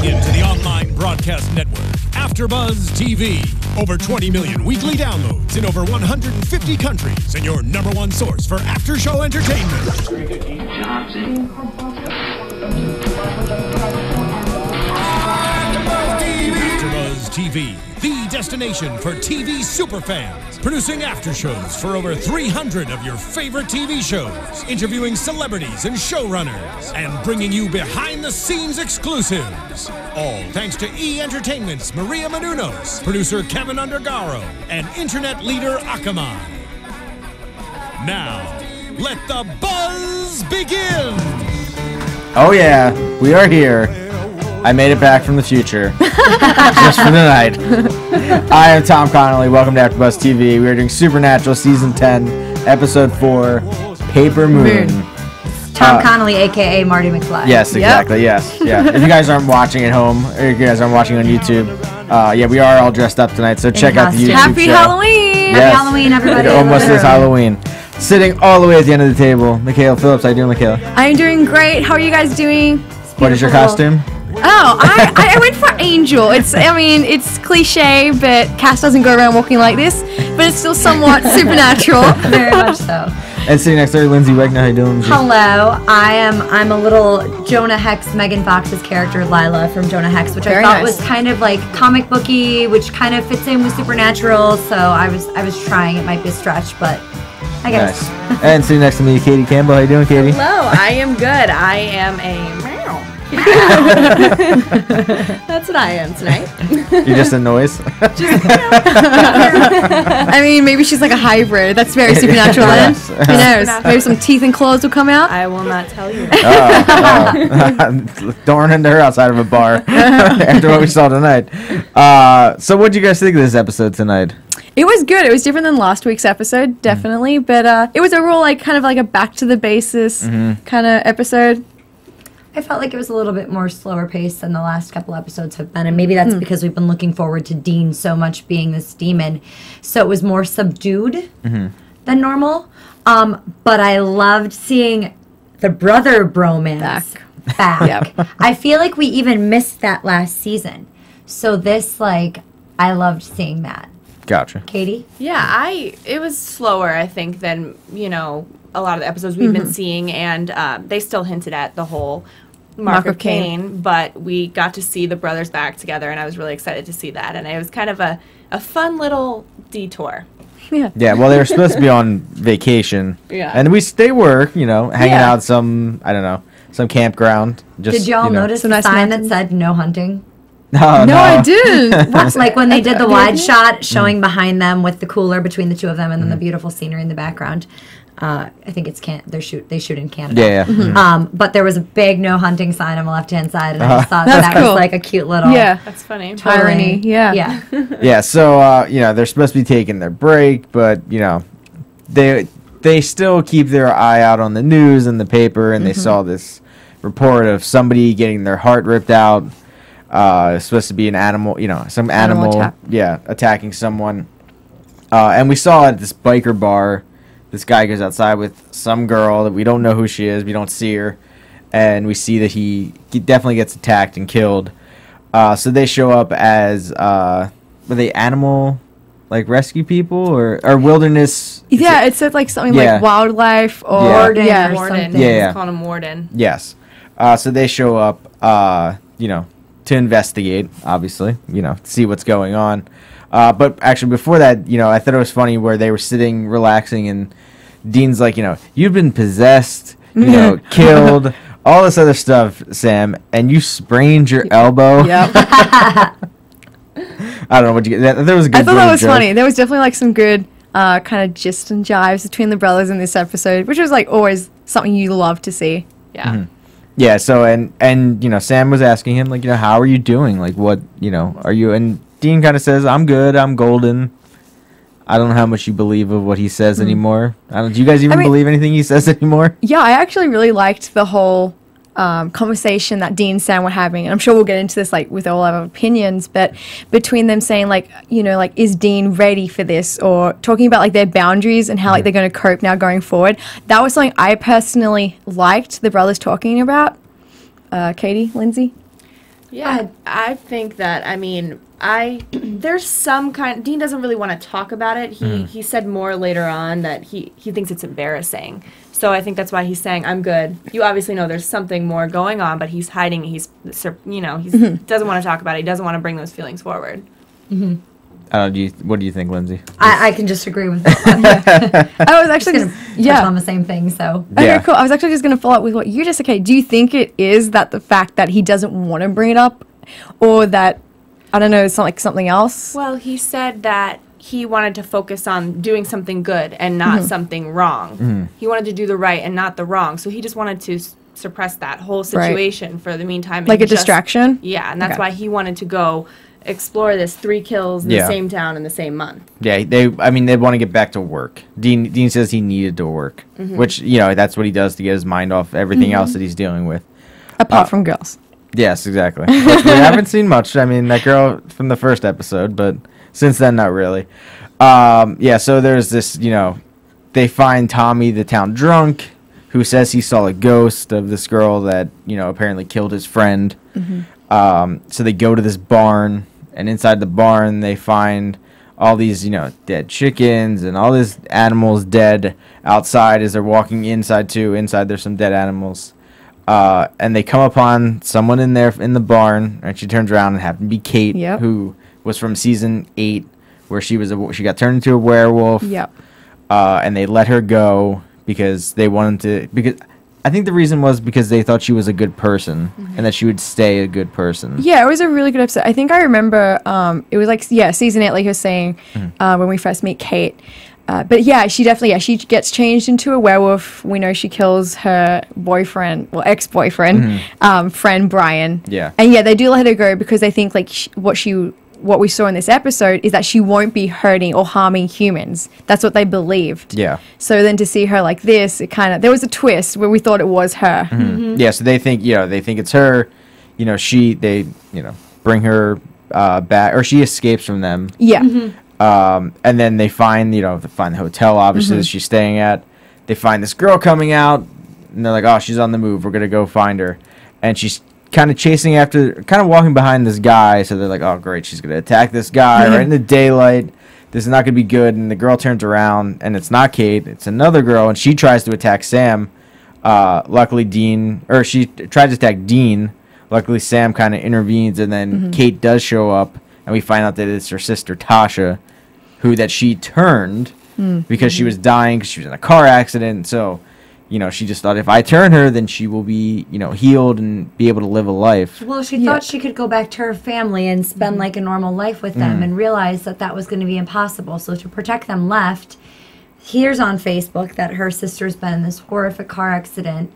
into the online broadcast network, AFTERBUZZ TV. Over 20 million weekly downloads in over 150 countries, and your #1 source for after-show entertainment. AFTERBUZZ TV, the destination for TV superfans. Producing after-shows for over 300 of your favorite TV shows. Interviewing celebrities and showrunners. And bringing you behind-the-scenes exclusives. All thanks to E! Entertainment's Maria Menounos, producer Kevin Undergaro, and internet leader Akamai. Now, let the buzz begin! Oh yeah, we are here. I made it back from the future. Just for the night. I am Tom Connolly. Welcome to AFTERBUZZ TV. We are doing Supernatural Season 10, Episode 4, Paper Moon. Tom Connolly, a.k.a. Marty McFly. Yes, exactly, yes. Yeah. If you guys aren't watching at home, or if you guys aren't watching on YouTube, yeah, we are all dressed up tonight, so check out the YouTube Happy show. Halloween! Yes. Happy Halloween, everybody. It almost is Halloween. Sitting all the way at the end of the table, Mikaela Phillips. How you doing, Mikaela? I'm doing great. How are you guys doing? What is your costume? Oh, I went for Angel. It's cliche, but Cass doesn't go around walking like this, but it's still somewhat supernatural. Very much so. And sitting next to her, Lyndsey Wegner. How you doing, Lyndsey? Hello, I'm a little Jonah Hex, Megan Fox's character Lila from Jonah Hex, which I thought was kind of like comic booky, which kind of fits in with Supernatural. So I was trying. It might be a stretch, but I guess. Nice. And sitting next to me, Katie Campbell. How you doing, Katie? Hello, I am good. I am a meow. That's what I am tonight. You're just a noise? I mean, maybe she's like a hybrid. That's very supernatural. Yes. Who knows? Maybe some teeth and claws will come out. I will not tell you. Don't run into her outside of a bar after what we saw tonight. So what did you guys think of this episode tonight? It was good. It was different than last week's episode, definitely. But it was overall kind of like a back to the basis kind of episode. I felt like it was a little bit more slower paced than the last couple episodes have been, and maybe that's because we've been looking forward to Dean so much being this demon, so it was more subdued than normal. But I loved seeing the brother bromance back. Yep. I feel like we even missed that last season, so this I loved seeing that. Gotcha. Katie? Yeah, it was slower, I think, than a lot of the episodes we've been seeing, and they still hinted at the whole Mark of Cain, but we got to see the brothers back together, and I was really excited to see that, and it was kind of a fun little detour. Yeah, well, they were supposed to be on vacation. Yeah. And they were, hanging out some campground. Just, did y'all notice the sign that said no hunting? No, I didn't. Like when they did the wide shot showing behind them with the cooler between the two of them and then the beautiful scenery in the background. I think it's they shoot in Canada. Yeah. But there was a big no hunting sign on the left hand side, and I just thought that cool. was like a cute little That's funny. Irony. Yeah. Yeah. So they're supposed to be taking their break, but they still keep their eye out on the news and the paper, and they saw this report of somebody getting their heart ripped out. It's supposed to be an animal, some animal attacking someone. And we saw at this biker bar, this guy goes outside with some girl that we don't know who she is. We don't see her. And we see that he definitely gets attacked and killed. So they show up as, were they animal, rescue people or wilderness? Yeah, it said something like wildlife or Warden. Yeah. Warden. Yeah. Call him Warden. Yes. So they show up, to investigate, obviously, see what's going on. But actually, before that, I thought it was funny where they were sitting, relaxing, and Dean's like, you've been possessed, killed, all this other stuff, Sam, and you sprained your elbow. Yep. I don't know what you get. There was a good. I thought that was funny. There was definitely some good kind of gist and jives between the brothers in this episode, which was always something you love to see. Yeah. Yeah. So and Sam was asking him how are you doing? What are you? And Dean kind of says, I'm good. I'm golden. I don't know how much you believe of what he says anymore. Do you guys even believe anything he says anymore? Yeah, I actually really liked the whole conversation that Dean and Sam were having, and I'm sure we'll get into this with all our opinions, but between them saying is Dean ready for this, or talking about their boundaries and how they're going to cope now going forward. That was something I personally liked the brothers talking about. Katie, Lyndsey? Yeah, I think that, I mean, there's some kind, Dean doesn't really want to talk about it. He said more later on that he thinks it's embarrassing. So I think that's why he's saying, I'm good. You obviously know there's something more going on, but he's hiding. He doesn't want to talk about it. He doesn't want to bring those feelings forward. What do you think, Lyndsey? I can just agree with that. I was actually going to touch on the same thing, so. Okay, cool. I was actually just going to follow up with what you just said. Do you think it is that the fact that he doesn't want to bring it up, or that, I don't know, it's not like something else? Well, he said that he wanted to focus on doing something good and not something wrong. He wanted to do the right and not the wrong. So he just wanted to suppress that whole situation for the meantime. Like a distraction? Yeah, and that's why he wanted to go explore this 3 kills in the same town in the same month. Yeah, they want to get back to work. Dean says he needed to work, which, that's what he does to get his mind off everything else that he's dealing with. Apart from girls. Yes, exactly. Which we haven't seen much. I mean, that girl from the first episode, but since then, not really. So there's this, they find Tommy, the town drunk, who says he saw a ghost of this girl that, apparently killed his friend. So they go to this barn, and inside the barn, they find all these, dead chickens and all these animals dead outside as they're walking inside, too. Inside, there's some dead animals. And they come upon someone in there in the barn, and she turns around and happened to be Kate, who was from season 8, where she got turned into a werewolf. And they let her go because they wanted to. Because I think the reason was because they thought she was a good person and that she would stay a good person. Yeah, it was a really good episode. I think I remember. It was season 8, like you were saying, when we first meet Kate. But yeah, she gets changed into a werewolf. We know she kills her boyfriend, ex-boyfriend, friend Brian. Yeah. And yeah, they do let her go because they think like what we saw in this episode is that she won't be hurting or harming humans. That's what they believed. Yeah. So then to see her like this, there was a twist where we thought it was her. Yeah, so they think it's her. They bring her back, or she escapes from them. Yeah. And then they find the hotel, obviously, that she's staying at. They find this girl coming out, and they're like, oh, she's on the move. We're going to go find her. And she's kind of walking behind this guy, so they're like, oh, great, she's going to attack this guy right in the daylight. This is not going to be good. And the girl turns around, and it's not Kate. It's another girl, and she tries to attack Sam. Luckily, she tries to attack Dean. Luckily, Sam kind of intervenes, and then Kate does show up, and we find out that it's her sister, Tasha, that she turned because she was dying because she was in a car accident. So, she just thought if I turn her, then she will be, healed and be able to live a life. Well, she thought she could go back to her family and spend like a normal life with them and realized that was going to be impossible. So to protect them hears on Facebook that her sister's been in this horrific car accident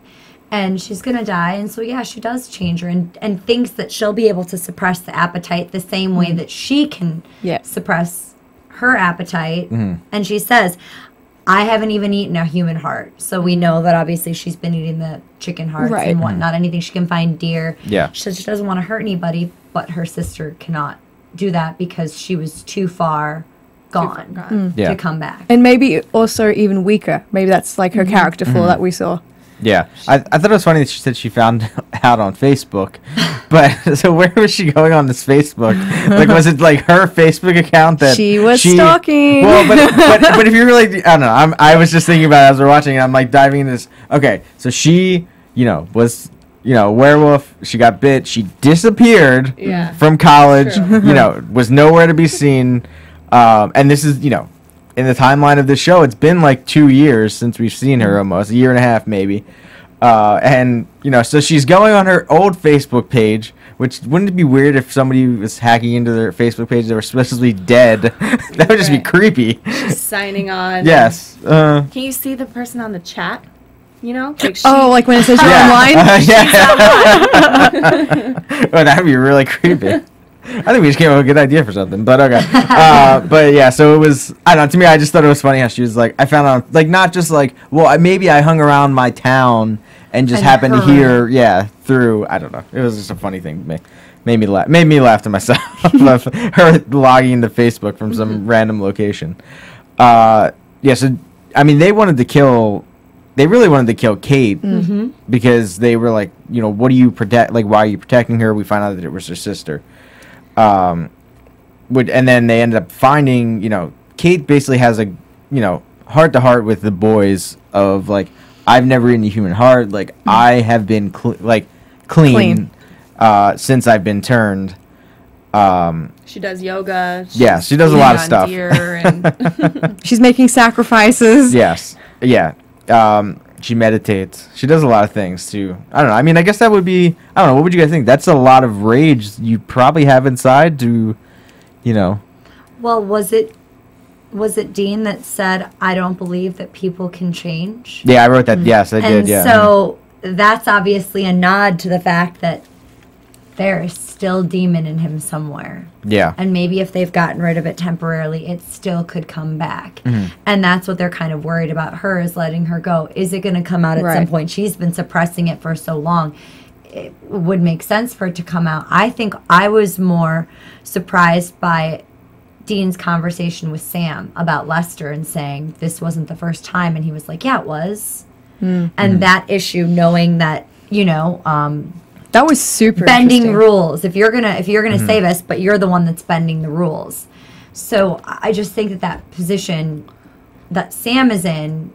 and she's going to die. And so, she does change her and thinks that she'll be able to suppress the appetite the same way that she can suppress her appetite. And she says, I haven't even eaten a human heart. So we know that obviously she's been eating the chicken hearts and whatnot, anything she can find, deer. Yeah. She says she doesn't want to hurt anybody, but her sister cannot do that because she was too far gone to come back. And maybe also even weaker. Maybe that's like her character flaw that we saw. Yeah. I thought it was funny that she said she found out on Facebook. But, so where was she going on this Facebook? Like, was it like her Facebook account that she was stalking? Well, but if you really, I don't know. I was just thinking about it as we're watching, and I'm like diving into this. Okay, so she, was, werewolf. She got bit. She disappeared from college. Was nowhere to be seen. And this is, in the timeline of the show, it's been like 2 years since we've seen her, almost a year and a half maybe. And so she's going on her old Facebook page, which wouldn't it be weird if somebody was hacking into their Facebook page that were supposedly dead? That would just be creepy. She's signing on. Yes. Can you see the person on the chat? Like like when it says you're online? Well, that would be really creepy. I think we just came up with a good idea for something, but okay. But yeah, so it was, I don't know, to me, I just thought it was funny how she was like, I found out, like, not just like, well, maybe I hung around my town and just happened to hear, through, I don't know. It was just a funny thing to me. Made me laugh to myself of her logging into Facebook from some random location. So, I mean, they wanted to kill they really wanted to kill Kate because they were like, what do you protect? Like, why are you protecting her? We find out that it was her sister. And then they ended up finding, Kate basically has a, heart to heart with the boys of like, I've never eaten a human heart. Like, I have been clean. Since I've been turned. She does yoga. Yeah, she does a lot of stuff. She's making sacrifices. Yes. Yeah. She meditates. She does a lot of things too. I don't know. I mean, I guess that would be, I don't know. What would you guys think? That's a lot of rage you probably have inside to, Well, was it Dean that said, I don't believe that people can change? Yeah, I wrote that. Yes, I did. Yeah. So that's obviously a nod to the fact that there is still demon in him somewhere. Yeah. And maybe if they've gotten rid of it temporarily, it still could come back. And that's what they're kind of worried about her, is letting her go. Is it going to come out at some point? She's been suppressing it for so long. It would make sense for it to come out. I think I was more surprised by Dean's conversation with Sam about Lester and saying this wasn't the first time. And he was like, yeah, it was. And that issue, knowing that, that was super bending rules. If you're gonna save us, but you're the one that's bending the rules. So I just think that position that Sam is in,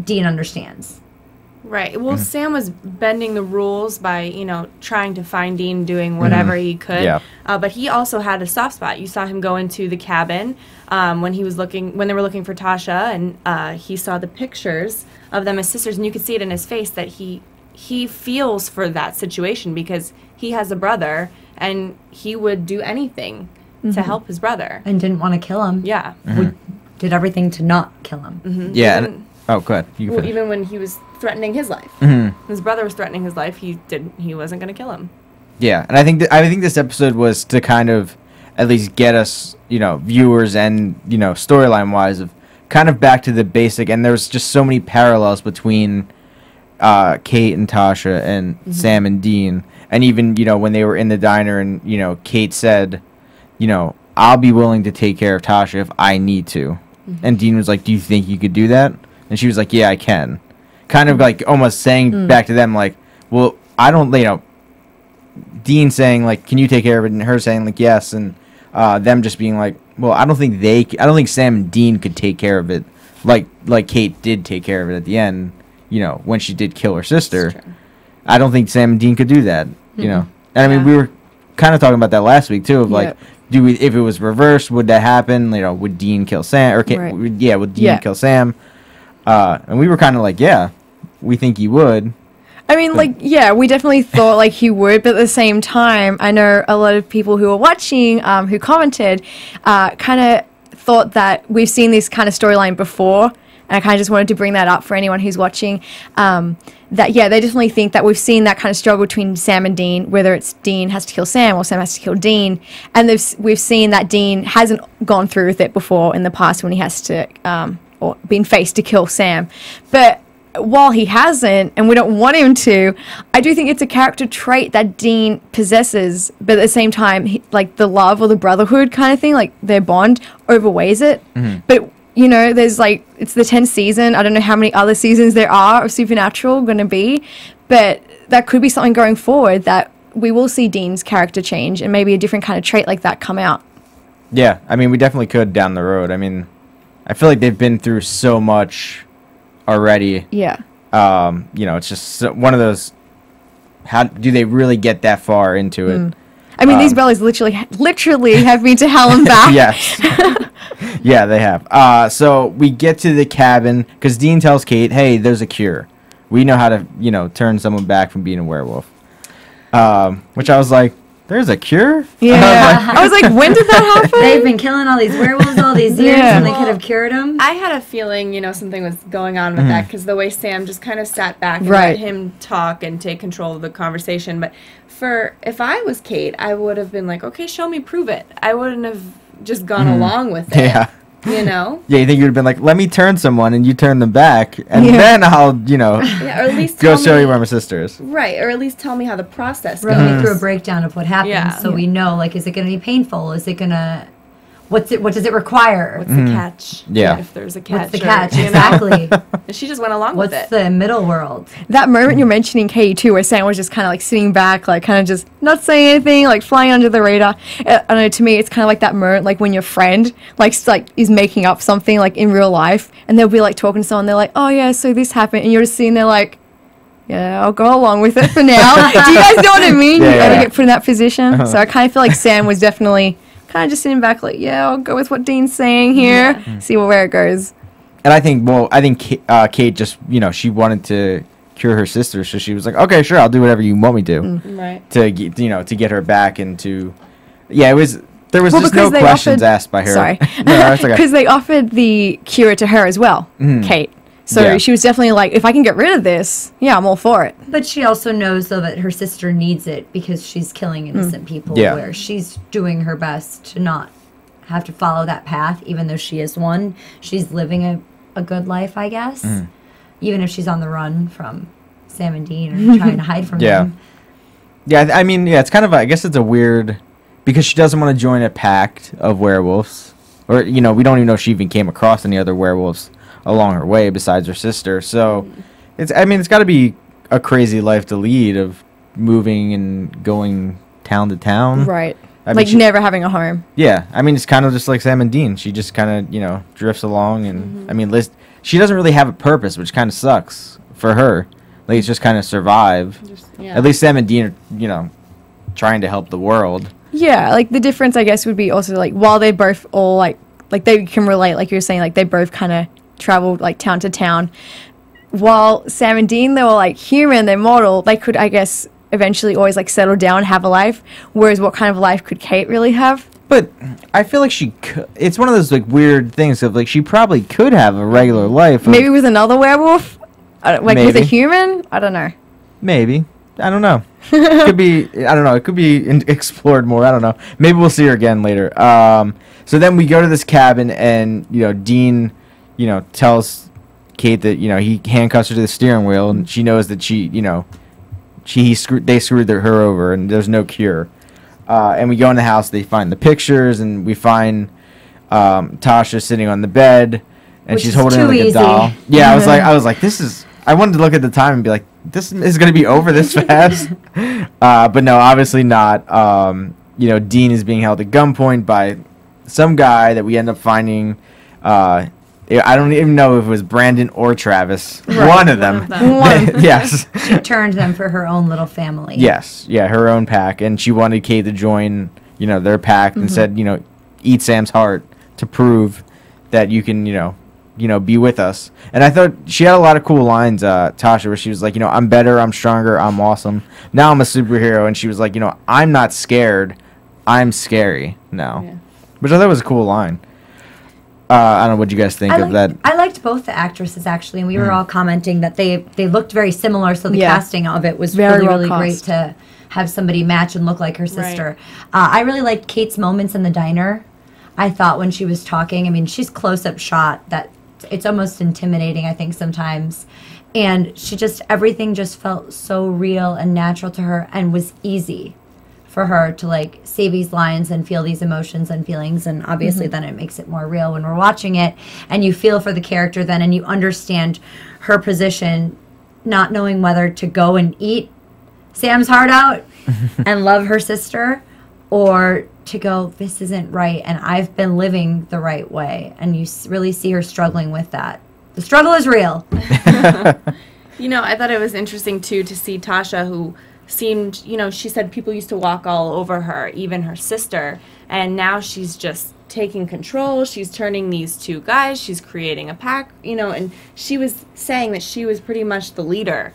Dean understands. Right. Well, Sam was bending the rules by, trying to find Dean, doing whatever he could. Yeah. But he also had a soft spot. You saw him go into the cabin when they were looking for Tasha, and he saw the pictures of them as sisters, and you could see it in his face that he feels for that situation because he has a brother and he would do anything to help his brother. And didn't want to kill him. Yeah. Did everything to not kill him. Yeah. Oh, go ahead. Even when he was threatening his life. His brother was threatening his life. He wasn't going to kill him. Yeah, and I think this episode was to kind of at least get us, viewers and, storyline wise of kind of back to the basic, and there's just so many parallels between Kate and Tasha and Sam and Dean, and even when they were in the diner and Kate said, I'll be willing to take care of Tasha if I need to, and Dean was like, do you think you could do that? And she was like, yeah, I can, kind of like almost saying back to them like, well, I don't, Dean saying like, can you take care of it, and her saying like yes, and them just being like, well, I don't think Sam and Dean could take care of it like Kate did take care of it at the end. When she did kill her sister, I don't think Sam and Dean could do that. And I mean, we were kind of talking about that last week too. Of like, if it was reversed, would that happen? Would Dean kill Sam? Or would Dean kill Sam? And we were kind of like, yeah, we think he would. I mean, we definitely thought he would, but at the same time, I know a lot of people who are watching, who commented, kind of thought that we've seen this kind of storyline before. And I kind of just wanted to bring that up for anyone who's watching. They definitely think that we've seen that kind of struggle between Sam and Dean, whether it's Dean has to kill Sam or Sam has to kill Dean. And we've seen that Dean hasn't gone through with it before in the past when he has to, or been faced to kill Sam. But while he hasn't, and we don't want him to, I do think it's a character trait that Dean possesses. But at the same time, the love or the brotherhood kind of thing, their bond overweighs it. But there's it's the 10th season. I don't know how many other seasons there are of Supernatural going to be, but that could be something going forward that we will see Dean's character change and maybe a different kind of trait like that come out. Yeah, I mean, we definitely could down the road. I mean, I feel like they've been through so much already. Yeah. It's just one of those, how do they really get that far into it? I mean, these brothers literally have been to hell and back. Yes. Yeah, they have. So we get to the cabin because Dean tells Kate, hey, there's a cure. We know how to, turn someone back from being a werewolf. Which I was like, there's a cure? Yeah. I was like, when did that happen? They've been killing all these werewolves all these years, and they could have cured them. I had a feeling, something was going on with that, because the way Sam just kind of sat back and let him talk and take control of the conversation. But if I was Kate, I would have been like, okay, show me, prove it. I wouldn't have just gone along with it. Yeah. Yeah, you think you'd have been like, let me turn someone, and you turn them back, and then I'll, or at least go show you where my sister is. Right, or at least tell me how the process goes. Run me through a breakdown of what happened, Yeah. so we know, is it going to be painful? Is it going to... What does it require? What's the catch? Yeah. If there's a catch. What's the catch? You know? Exactly. And she just went along What's with it. the middle world? That moment you're mentioning, Katie, too, where Sam was just kind of like sitting back, like kind of just not saying anything, like flying under the radar. I don't know, to me, it's kind of like that moment, like when your friend like is making up something like in real life, and they'll be like talking to someone, they're like, oh yeah, so this happened, and you're just sitting there like, yeah, I'll go along with it for now. Do you guys know what I mean? Yeah, You ever yeah. get put in that position? So I kind of feel like Sam was definitely kind of just sitting back, like, yeah, I'll go with what Dean's saying here, see where it goes. And I think Kate just, she wanted to cure her sister, so she was like, okay, sure, I'll do whatever you want me to, Right. to get her back into. Yeah, there was Well, just no because they questions offered- asked by her. Sorry. No, that's okay. Because they offered the cure to her as well, Kate. So Yeah. she was definitely like, if I can get rid of this, yeah, I'm all for it. But she also knows, though, that her sister needs it because she's killing innocent people. Yeah. Where she's doing her best to not have to follow that path, even though she is one. She's living a good life, I guess. Even if she's on the run from Sam and Dean or trying to hide from Yeah. them. Yeah, I mean, it's kind of, I guess it's a weird, because she doesn't want to join a pact of werewolves. Or, we don't even know if she even came across any other werewolves along her way besides her sister. So, it's got to be a crazy life to lead of moving and going town to town. Right. I mean, Like never having a home. Yeah, it's kind of just like Sam and Dean. She just kind of, drifts along, and Liz, she doesn't really have a purpose, which kind of sucks for her. Like, it's just kind of survive. At least Sam and Dean are, trying to help the world. Yeah, like the difference, I guess, would be also like while they both all like they can relate, like you were saying, like they both kind of traveled like town to town. While Sam and Dean, they were like human, they're mortal, they could, I guess, eventually always like settle down, have a life. Whereas what kind of life could Kate really have? But I feel like she could. It's one of those like weird things of like she probably could have a regular life. Maybe with another werewolf? Like with a Maybe. human? I don't know. Maybe. I don't know. It could be. I don't know. It could be explored more. I don't know. Maybe we'll see her again later. So then we go to this cabin, and Dean, tells Kate that he handcuffs her to the steering wheel, and she knows that they screwed her over, and there's no cure. And we go in the house. They find the pictures, and we find Tasha sitting on the bed, and Which she's is holding too like easy. a doll. Yeah, I was like, this is. I wanted to look at the time and be like, this is going to be over this fast. But no, obviously not. Dean is being held at gunpoint by some guy that we end up finding. I don't even know if it was Brandon or Travis. One of them. Yes. She turned them for her own little family. Yes. Yeah, her own pack. And she wanted Kate to join, their pack and said, eat Sam's heart to prove that you can, be with us. And I thought she had a lot of cool lines, Tasha, where she was like, I'm better, I'm stronger, I'm awesome. Now I'm a superhero. And she was like, I'm not scared, I'm scary now. Yeah. Which I thought was a cool line. I don't know what you guys think of that. I liked both the actresses, actually, and we were all commenting that they looked very similar, so the casting of it was Very really, well really great cast. to have somebody match and look like her sister. I really liked Kate's moments in the diner. I thought when she was talking, she's close-up shot that it's almost intimidating, I think, sometimes. And everything just felt so real and natural to her and was easy for her to like say these lines and feel these emotions and feelings, and obviously then it makes it more real when we're watching it, and you feel for the character then, and you understand her position, not knowing whether to go and eat Sam's heart out and love her sister, or to go, this isn't right, and I've been living the right way, and you really see her struggling with that. The struggle is real. I thought it was interesting too to see Tasha, who seemed, she said people used to walk all over her, even her sister, and now she's just taking control. She's turning these two guys, she's creating a pack, and she was saying that she was pretty much the leader.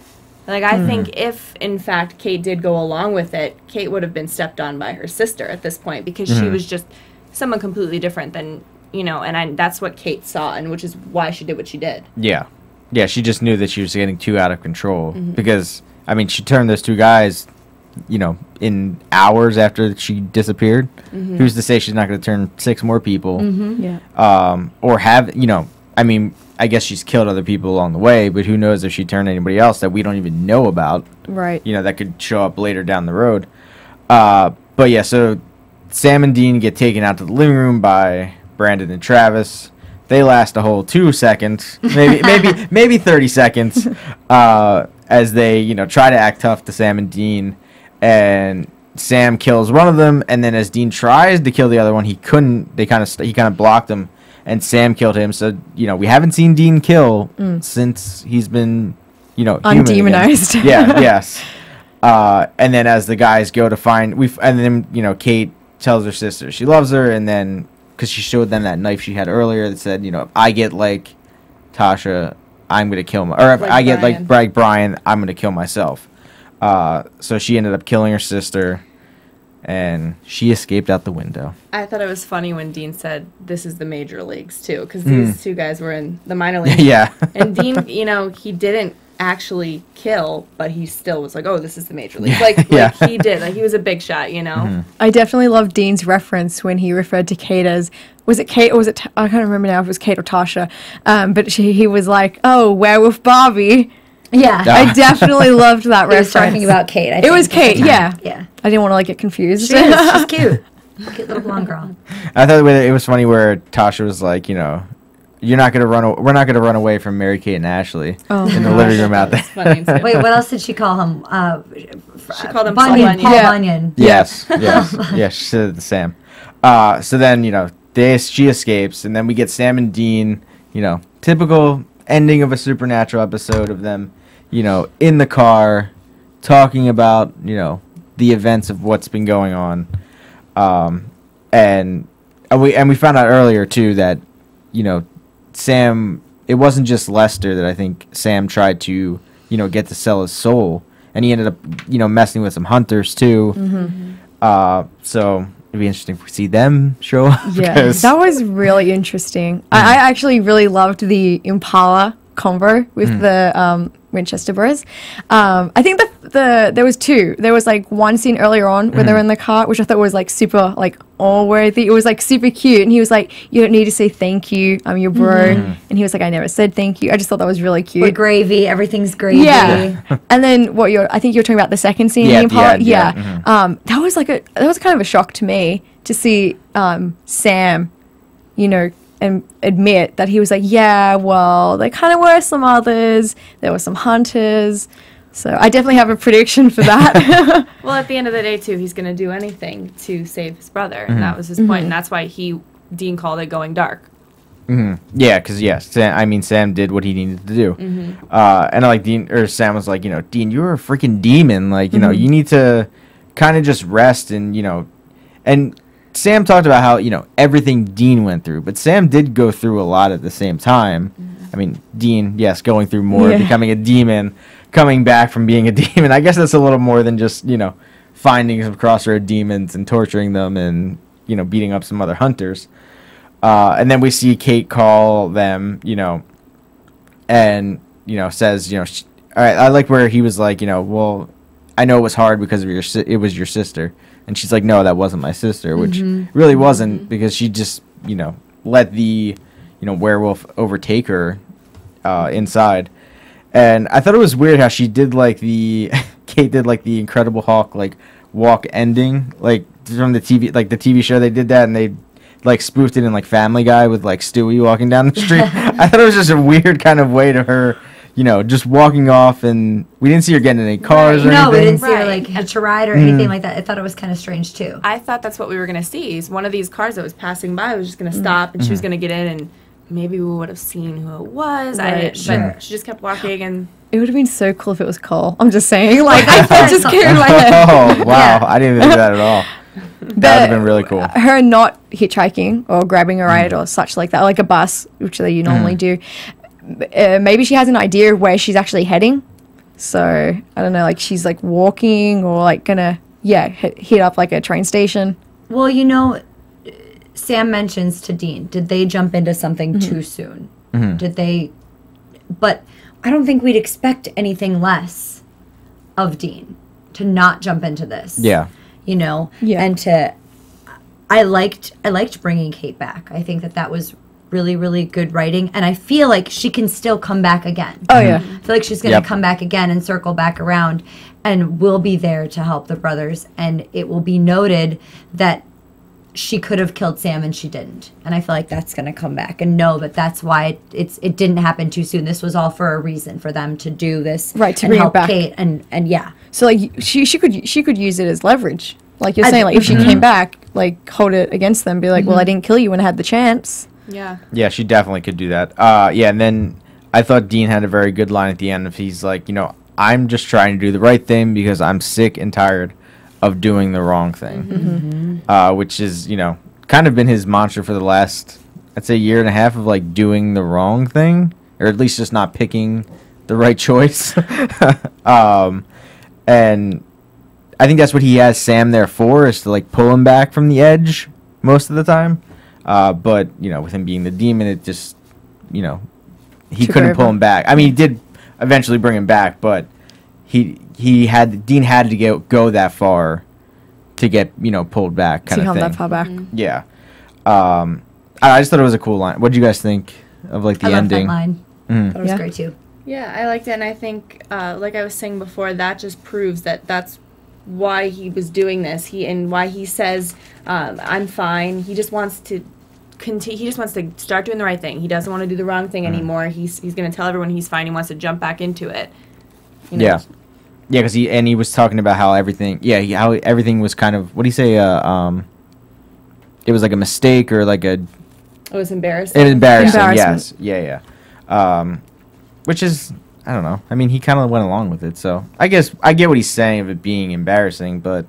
Like, I think if, in fact, Kate did go along with it, Kate would have been stepped on by her sister at this point, because she was just someone completely different than, that's what Kate saw, and which is why she did what she did. Yeah. Yeah, she just knew that she was getting too out of control because, she turned those two guys, in hours after she disappeared. Who's to say she's not going to turn 6 more people? Yeah. Or have, I guess she's killed other people along the way, but who knows if she turned anybody else that we don't even know about. Right. That could show up later down the road. But yeah, so Sam and Dean get taken out to the living room by Brandon and Travis. They last a whole 2 seconds, maybe 30 seconds, as they try to act tough to Sam and Dean, and Sam kills one of them, and then as Dean tries to kill the other one, he couldn't. He kind of blocked him, and Sam killed him. So we haven't seen Dean kill since he's been undemonized. Yes. And then as the guys go to find and then Kate tells her sister she loves her, and then because she showed them that knife she had earlier that said if I get like Tasha, I'm gonna kill or if like I get Brian. like Brian, I'm gonna kill myself. So she ended up killing her sister, and she escaped out the window. I thought it was funny when Dean said, "This is the major leagues too," because these two guys were in the minor leagues. Yeah. And Dean, he didn't actually kill, but he still was like, "Oh, this is the major leagues." Like he did. Like he was a big shot. I definitely love Dean's reference when he referred to Kate as, was it Kate or was it, I can't remember now if it was Kate or Tasha, but he was like, "Oh, werewolf Barbie." Yeah. I definitely loved that He was reference. talking about Kate. I It think, was at the Kate, time. yeah. Yeah. I didn't want to get confused. She is. She's cute. Cute little blonde girl. I thought it was funny where Tasha was like, you're not gonna run. We're not gonna run away from Mary Kate and Ashley in the living room out there. Funny too. Wait, what else did she call him? She called him Bunyan. Paul Paul Yeah. Bunyan. Yes. She said it to Sam. So then she escapes, and then we get Sam and Dean. Typical ending of a Supernatural episode of them, in the car, talking about the events of what's been going on, and we found out earlier too that Sam. It wasn't just Lester that I think Sam tried to get to sell his soul, and he ended up messing with some hunters too. So it'd be interesting if we see them show up. Yeah, 'cause- that was really interesting. I actually really loved the Impala combo with the Winchester Bros. I think there was two. There was like one scene earlier on where they were in the car, which I thought was like super all-worthy. It was like super cute, and he was like, "You don't need to say thank you. I'm your bro," and he was like, "I never said thank you." I just thought that was really cute. With gravy. Everything's gravy. Yeah, and then I think you're talking about the second scene. Yeah, in the Impala. yeah, yeah. That was kind of a shock to me to see Sam, and admit that he was like, yeah, well, there kind of were some others. There were some hunters. So I definitely have a prediction for that. Well, at the end of the day, too, he's going to do anything to save his brother, and that was his point, and that's why Dean called it going dark. Yeah, because Sam did what he needed to do, and like Sam was like, Dean, you're a freaking demon. Like, you need to kind of just rest and Sam talked about how everything Dean went through, but Sam did go through a lot at the same time. I mean, Dean, yes, going through more, becoming a demon, coming back from being a demon. I guess that's a little more than just finding some crossroad demons and torturing them and beating up some other hunters. And then we see Kate call them, and says, all right. I like where he was like, well, I know it was hard because of it was your sister. And she's like, no, that wasn't my sister, which really wasn't, because she just, let the, werewolf overtake her inside. And I thought it was weird how she did Kate did the Incredible Hulk walk ending, from the TV show. They did that, and they spoofed it in Family Guy with Stewie walking down the street. I thought it was just a weird kind of way to her. Just walking off, and we didn't see her getting in any cars or anything. No, we didn't see her Right. hitch a ride or anything like that. I thought it was kind of strange too. I thought that's what we were going to see. Is one of these cars that was passing by was just going to stop, and she was going to get in, and maybe we would have seen who it was. Right, sure. But she just kept walking, and It would have been so cool if it was Cole. I'm just saying. I just came in my head. Oh, wow. Yeah. I didn't even do that at all. That would have been really cool. Her not hitchhiking or grabbing a ride or such like that, like a bus, which you normally do. Maybe she has an idea of where she's actually heading. So, I don't know, she's walking or gonna, hit up a train station. Well, Sam mentions to Dean, did they jump into something too soon? Did they? But I don't think we'd expect anything less of Dean to not jump into this. Yeah. Yeah. And I liked bringing Kate back. I think that was really, really good writing, and I feel like she can still come back again. Oh, yeah. I feel like she's going to come back again and circle back around, and will be there to help the brothers, and it will be noted that she could have killed Sam and she didn't. And I feel like that's going to come back, and know that that's why it didn't happen too soon. This was all for a reason, for them to do this, Right, to and bring it help back. Kate, and yeah. So like she could use it as leverage. Like you're saying, like if she came back, like hold it against them, be like, well, I didn't kill you when I had the chance. Yeah. Yeah, she definitely could do that. Yeah, and then I thought Dean had a very good line at the end of he's like, I'm just trying to do the right thing because I'm sick and tired of doing the wrong thing. Which is, kind of been his mantra for the last, I'd say, year and a half of like doing the wrong thing, or at least just not picking the right choice. And I think that's what he has Sam there for, is to like pull him back from the edge most of the time. But with him being the demon, it just, he couldn't pull him back. I mean, he did eventually bring him back, but Dean had to go that far to get pulled back, kind of thing. That far back. Yeah. I just thought it was a cool line. What did you guys think of like the I ending? love that line. That was Yeah. great too. Yeah, I liked it, and I think, like I was saying before, that just proves that that's why he was doing this. And why he says, "I'm fine." He just wants to continue. He just wants to start doing the right thing. He doesn't want to do the wrong thing anymore. He's going to tell everyone he's fine. He wants to jump back into it. Yeah, because he was talking about how everything. Yeah, how everything was kind of. What do you say? It was like a mistake or like a. It was embarrassing. It was embarrassing. Embarrassment. Yes. Yeah. Which is, I don't know. I mean, he kind of went along with it, so I guess I get what he's saying of it being embarrassing, but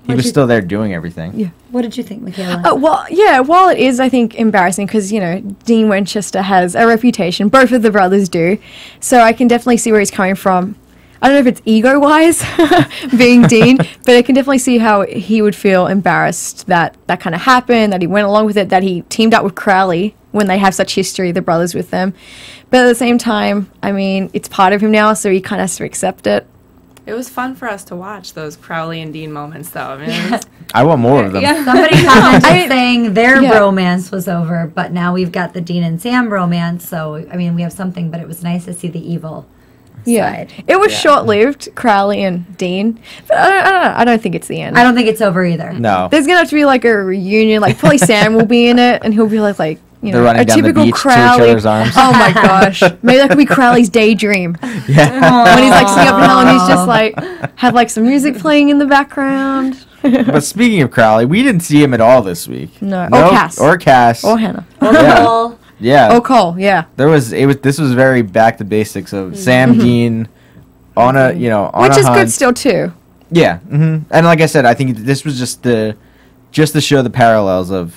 he was still there doing everything. Yeah. What did you think, Mikaela? Oh, well, yeah, while it is, I think, embarrassing because, Dean Winchester has a reputation. Both of the brothers do. So I can definitely see where he's coming from. I don't know if it's ego-wise, being Dean, but I can definitely see how he would feel embarrassed that kind of happened, that he went along with it, that he teamed up with Crowley when they have such history, the brothers with them. But at the same time, I mean, it's part of him now, so he kind of has to accept it. It was fun for us to watch those Crowley and Dean moments, though. I mean, it was, I want more of them. yeah. Somebody commented saying their Yeah. romance was over, but now we've got the Dean and Sam romance. So I mean, we have something, but it was nice to see the evil side. It was short-lived, Crowley and Dean, but I don't think it's the end. I don't think it's over either. No. There's gonna have to be like a reunion. Like probably Sam will be in it, and he'll be like They're running a down the typical beach to each Crowley. other's arms. Oh my gosh, maybe that could be Crowley's daydream Yeah. when he's like sitting up in hell and he's just like have like some music playing in the background. But speaking of Crowley, we didn't see him at all this week. No. Or Nope. Cass. Or Cass. Or Hannah. Yeah. Yeah. Oh, Cole. Yeah. This was very back to basics of Sam Dean on a Which a is hunt. good still too. Yeah. And like I said, I think this was just to show the parallels of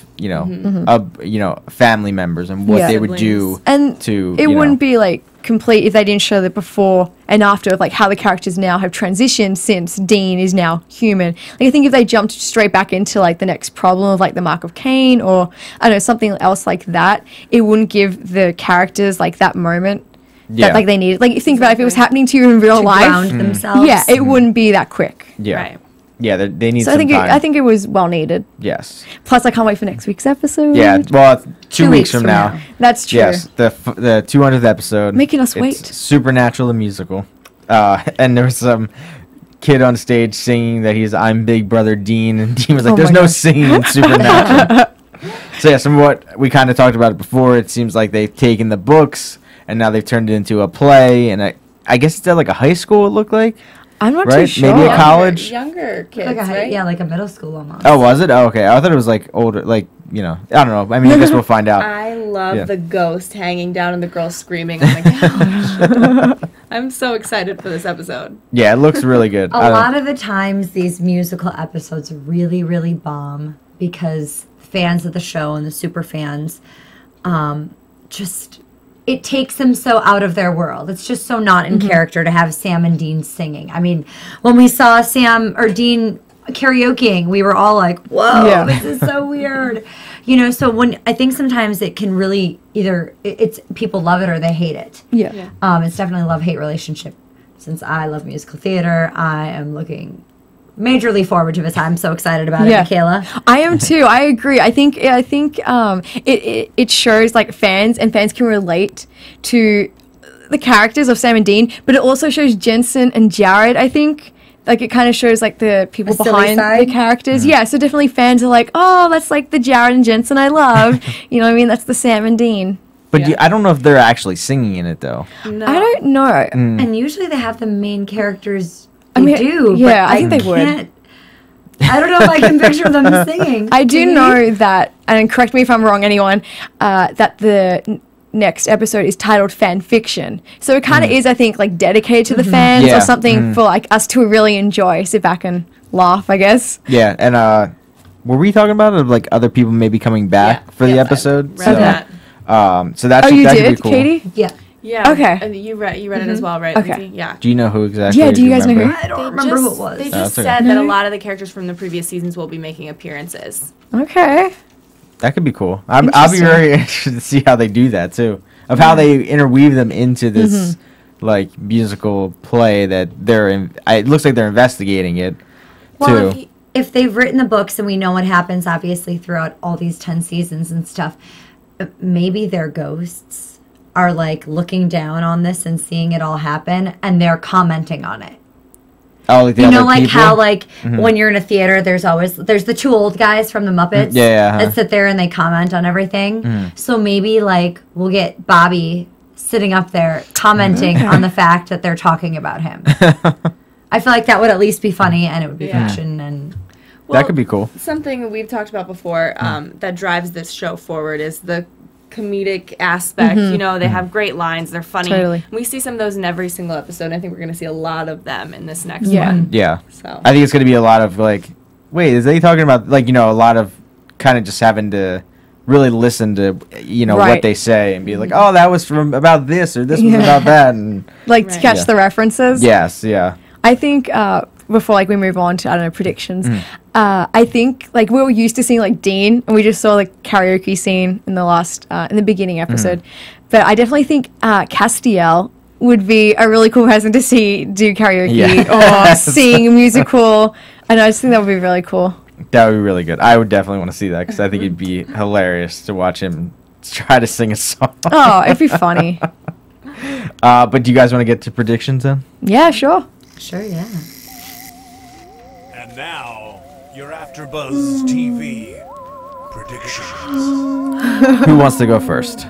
family members and what Yeah. they would do And to it wouldn't be like complete if they didn't show the before and after of like how the characters now have transitioned since Dean is now human. Like I think if they jumped straight back into like the next problem of like the Mark of Cain or I don't know something else like that, it wouldn't give the characters like that moment Yeah. that like they needed. Like you think about if it was happening to you in real To life, ground themselves. yeah, it wouldn't be that quick. Yeah. Right. Yeah, they need So some I think time. I think it was well needed. yes. Plus, I can't wait for next week's episode. Yeah. Well, 2 weeks from now. That's true. Yes, the 200th episode. Making us wait. It's Supernatural the musical, and there was some kid on stage singing that he's "I'm Big Brother Dean," and Dean was like, Oh "There's my no gosh. singing in Supernatural." So yeah, some of what we kind of talked about it before. It seems like they've taken the books and now they've turned it into a play, and I guess it's at like a high school. It looked like. I'm not Right? too sure. Maybe a college? Younger kids, Like right? like a middle school almost. Oh, was it? Oh, okay. I thought it was like older, like I don't know. I mean, I guess we'll find out. I love Yeah. the ghost hanging down and the girl screaming on the couch. I'm so excited for this episode. Yeah, it looks really good. A lot of the times, these musical episodes really, really bomb because fans of the show and the super fans just it takes them so out of their world. It's just so not in character to have Sam and Dean singing. I mean, when we saw Sam or Dean karaokeing, we were all like, whoa, Yeah. this is so weird. So when I think sometimes it can really either it's people love it or they hate it. Yeah. It's definitely a love-hate relationship. Since I love musical theater, I am looking majorly forward to this. I'm so excited about it, Mikaela. I am too. I agree. I think it shows like fans can relate to the characters of Sam and Dean, but it also shows Jensen and Jared, I think, like it kind of shows like the people A silly behind side? the characters. Yeah, so definitely fans are like, oh, that's like the Jared and Jensen I love. You know what I mean? That's the Sam and Dean. But I don't know if they're actually singing in it though. No. I don't know. And usually they have the main characters. I mean, do. yeah, but I think they would. can't- I don't know if I can picture them singing. I do Can you? know that, and correct me if I'm wrong, anyone, that the next episode is titled Fan Fiction. So it kind of is, I think, like dedicated to the fans Yeah. or something for like us to really enjoy, sit back and laugh, I guess. Yeah, and were we talking about it, like other people maybe coming back Yeah. for the Yes, episode? Read that. So that's Oh, you that could did, be cool. Katie? Yeah. Yeah. Okay. And you read it as well, right? Okay. Lindsay? Yeah. Do you know who exactly? Yeah, do you guys know remember? I don't remember who it was. They Oh, just that's okay. said that a lot of the characters from the previous seasons will be making appearances. Okay. That could be cool. I'll be very interested to see how they do that too. Of how they interweave them into this like musical play that they're in. It looks like they're investigating it Well, too. if they've written the books and we know what happens, obviously, throughout all these 10 seasons and stuff, maybe their ghosts are like looking down on this and seeing it all happen and they're commenting on it. Oh, like the You other know, like people? how like when you're in a theater, there's the two old guys from the Muppets Yeah, that sit there and they comment on everything. So maybe like we'll get Bobby sitting up there commenting on the fact that they're talking about him. I feel like that would at least be funny and it would be fiction and that could be cool. Something we've talked about before that drives this show forward is the comedic aspect. You know, they have great lines. They're funny. Totally. We see some of those in every single episode. I think we're going to see a lot of them in this next Yeah. one. Yeah. So I think it's going to be a lot of like, wait, is they talking about like, a lot of kind of just having to really listen to, what Right. they say and be like, oh, that was from about this or this was about that. And Like to Right. catch Yeah. the references. yes, yeah. I think before like we move on to, I don't know, predictions, I think like we were used to seeing like Dean and we just saw the karaoke scene in the last, in the beginning episode. But I definitely think Castiel would be a really cool person to see do karaoke or Yes. sing a musical. And I just think that would be really cool. That would be really good. I would definitely want to see that because I think it'd be hilarious to watch him try to sing a song. Oh, it'd be funny. But do you guys want to get to predictions then? Yeah, sure. sure, yeah. And now, your AFTERBUZZ TV predictions. Who wants to go first?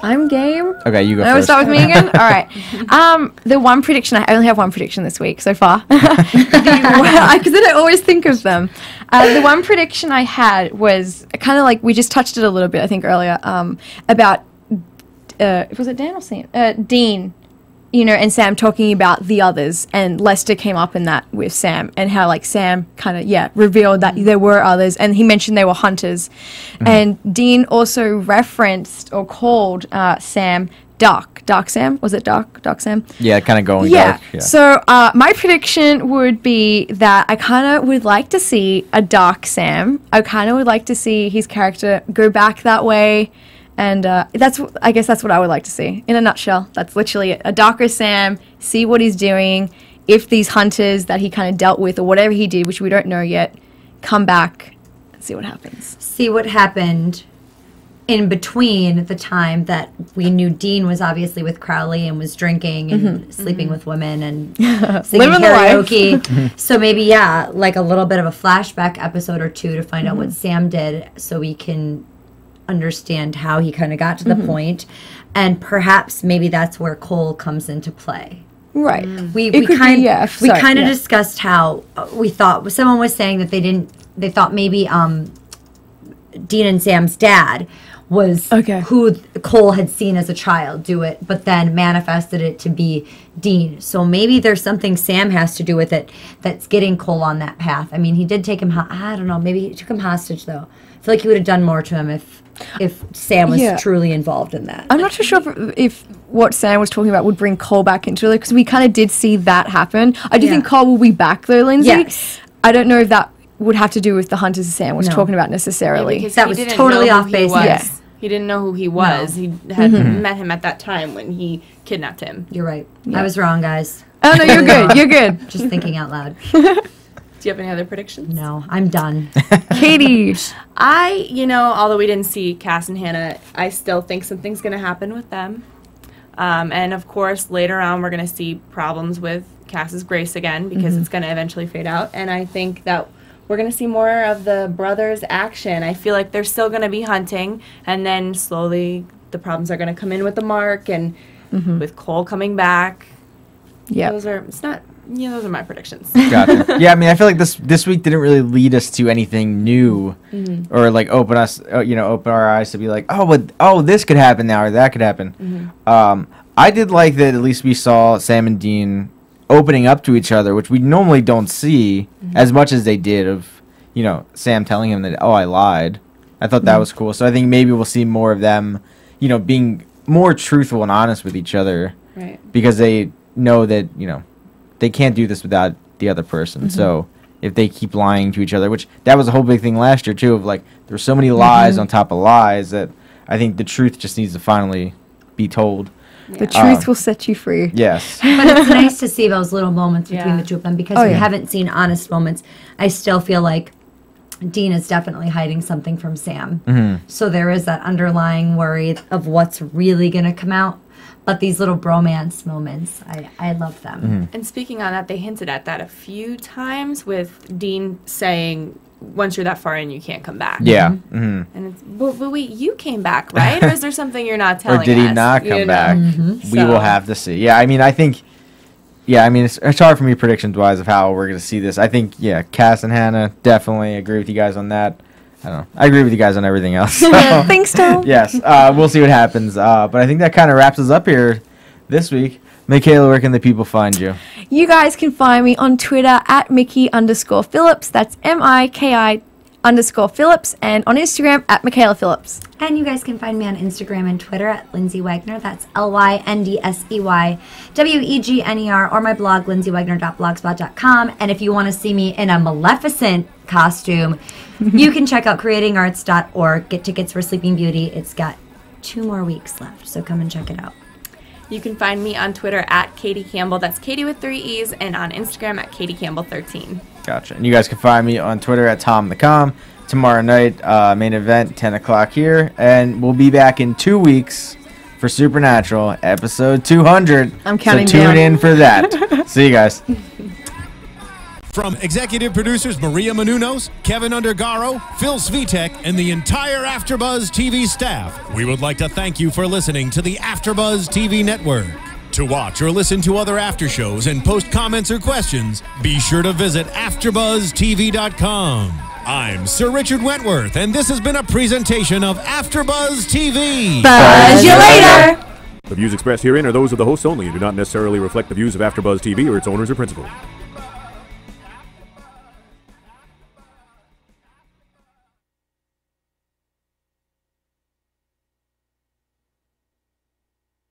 I'm game. Okay, you go I will first. start with me again? All right. The one prediction, I only have one prediction this week so far. Because I don't always think of them. The one prediction I had was kind of like, we just touched it a little bit, I think, earlier, about, was it Dan or Sam? Dean, and Sam talking about the others. And Lester came up in that with Sam and how, like, Sam kind of, revealed that there were others. And he mentioned they were hunters. And Dean also referenced or called Sam Dark. Dark Sam? Was it Dark? Dark Sam? Yeah, kind of going Yeah. dark. Yeah. So my prediction would be that I kind of would like to see a Dark Sam. I kind of would like to see his character go back that way. And I guess that's what I would like to see. In a nutshell, that's literally it. A darker Sam, see what he's doing. If these hunters that he kind of dealt with or whatever he did, which we don't know yet, come back and see what happens. See what happened in between the time that we knew Dean was obviously with Crowley and was drinking and sleeping with women and singing Living the life. karaoke. So maybe, like a little bit of a flashback episode or two to find out what Sam did so we can understand how he kind of got to the point. And perhaps maybe that's where Cole comes into play. Right. We It could kind be, yeah, we sorry, kind of yeah. discussed how we thought someone was saying that they thought maybe Dean and Sam's dad was who Cole had seen as a child do it, but then manifested it to be Dean. So maybe there's something Sam has to do with it that's getting Cole on that path. I mean, he did take him. I don't know. Maybe he took him hostage though. I feel like he would have done more to him if Sam was truly involved in that. I'm not too sure if what Sam was talking about would bring Cole back into it, because we kind of did see that happen. I do think Cole will be back though, Lyndsey. Yes. I don't know if that would have to do with the hunters Sam was talking about necessarily. because That he was didn't totally know who off he base. was. Yeah. He didn't know who he was. He had met him at that time when he kidnapped him. You're right. I was wrong, guys. Oh no, you're good. You're good. Just thinking out loud. Do you have any other predictions? No, I'm done. Katie. Although we didn't see Cass and Hannah, I still think something's going to happen with them. And of course, later on, we're going to see problems with Cass's grace again because it's going to eventually fade out. And I think that we're going to see more of the brothers' action. I feel like they're still going to be hunting, and then slowly the problems are going to come in with the Mark and with Cole coming back. Yeah. Those are my predictions. Gotcha. Yeah, I mean, I feel like this week didn't really lead us to anything new, or like open our eyes to be like, this could happen now or that could happen. I did like that at least we saw Sam and Dean opening up to each other, which we normally don't see as much as they did of, Sam telling him that, I lied. I thought that was cool. So I think maybe we'll see more of them, being more truthful and honest with each other. Right. Because they know that, they can't do this without the other person. So if they keep lying to each other, which that was a whole big thing last year too, of like there were so many lies on top of lies that I think the truth just needs to finally be told. Yeah. The truth will set you free. Yes. But it's nice to see those little moments between the two of them because we haven't seen honest moments. I still feel like Dean is definitely hiding something from Sam. So there is that underlying worry of what's really going to come out. But these little bromance moments, I love them. And speaking on that, they hinted at that a few times with Dean saying, once you're that far in, you can't come back. Yeah. And it's, but wait, you came back, right? Or is there something you're not telling us? Or did he not come back? We will have to see. Yeah, I mean, it's hard for me predictions-wise of how we're going to see this. I think, Cass and Hannah, definitely agree with you guys on that. I don't know. I agree with you guys on everything else. Thanks, Tom. Yes. We'll see what happens. But I think that kind of wraps us up here this week. Mikaela, where can the people find you? You guys can find me on Twitter at Mickey_Phillips. That's MIKI_Phillips. And on Instagram at Mikaela Phillips. And you guys can find me on Instagram and Twitter at Lyndsey Wegner. That's LYNDSEYWEGNER, or my blog, lyndseywegner.blogspot.com. And if you want to see me in a Maleficent costume, you can check out creatingarts.org. Get tickets for Sleeping Beauty. It's got 2 more weeks left, so come and check it out. You can find me on Twitter at Katie Campbell. That's Katie with 3 E's, and on Instagram at Katie Campbell 13. Gotcha. And you guys can find me on Twitter at TomTheCom. Tomorrow night, main event, 10 o'clock here. And we'll be back in 2 weeks for Supernatural, episode 200. I'm counting so down. tune in for that. See you guys. From executive producers Maria Menounos, Kevin Undergaro, Phil Svitek, and the entire AfterBuzz TV staff, we would like to thank you for listening to the AfterBuzz TV network. To watch or listen to other after shows and post comments or questions, be sure to visit AfterBuzzTV.com. I'm Sir Richard Wentworth, and this has been a presentation of AfterBuzz TV. Buzz you later! The views expressed herein are those of the hosts only and do not necessarily reflect the views of AfterBuzz TV or its owners or principals.